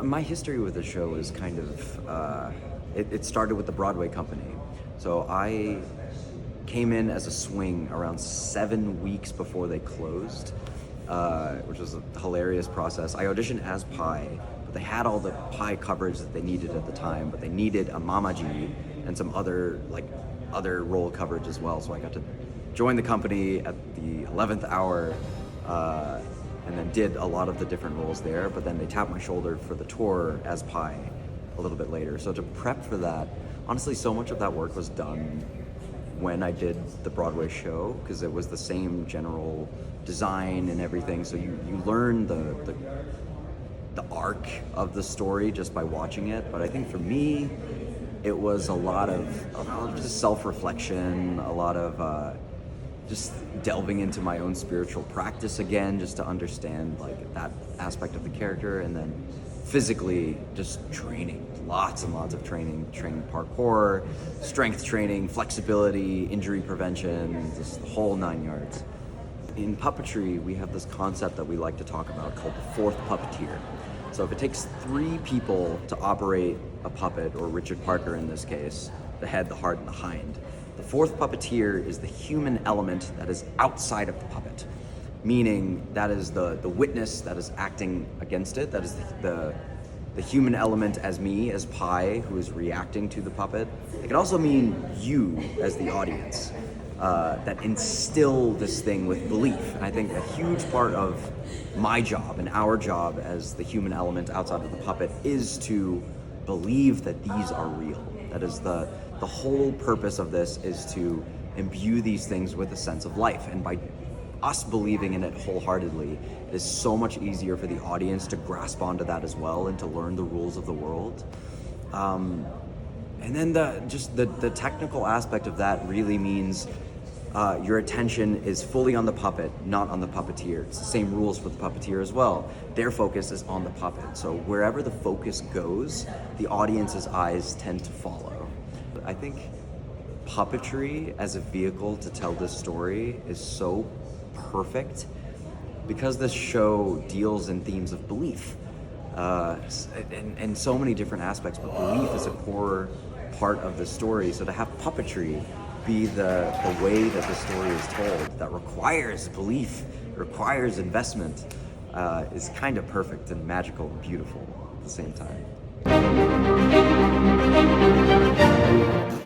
My history with the show is kind of, it started with the Broadway company. So I came in as a swing around 7 weeks before they closed, which was a hilarious process. I auditioned as Pi, but they had all the Pi coverage that they needed at the time, but they needed a Mamaji and some other role coverage as well. So I got to join the company at the 11th hour, and then did a lot of the different roles there, but then they tapped my shoulder for the tour as Pi a little bit later. So to prep for that, honestly, so much of that work was done when I did the Broadway show, because it was the same general design and everything. So you learn the arc of the story just by watching it. But I think for me, it was a lot of just self-reflection, a lot of just delving into my own spiritual practice again, just to understand like that aspect of the character, and then physically just training, lots and lots of training parkour, strength training, flexibility, injury prevention, just the whole 9 yards. In puppetry, we have this concept that we like to talk about called the fourth puppeteer. So if it takes 3 people to operate a puppet, or Richard Parker in this case, the head, the heart, and the hind, the fourth puppeteer is the human element that is outside of the puppet, meaning that is the witness that is acting against it. That is the human element as me, as Pi, who is reacting to the puppet. It can also mean you as the audience, that instill this thing with belief. And I think a huge part of my job and our job as the human element outside of the puppet is to believe that these are real. That is the whole purpose of this, is to imbue these things with a sense of life. And by us believing in it wholeheartedly, it is so much easier for the audience to grasp onto that as well, and to learn the rules of the world. And then the technical aspect of that really means your attention is fully on the puppet, not on the puppeteer. It's the same rules for the puppeteer as well. Their focus is on the puppet. So wherever the focus goes, the audience's eyes tend to follow. I think puppetry as a vehicle to tell this story is so perfect, because this show deals in themes of belief, and so many different aspects, but belief is a core part of the story. So to have puppetry be the way that the story is told, that requires belief, requires investment, is kind of perfect and magical and beautiful at the same time.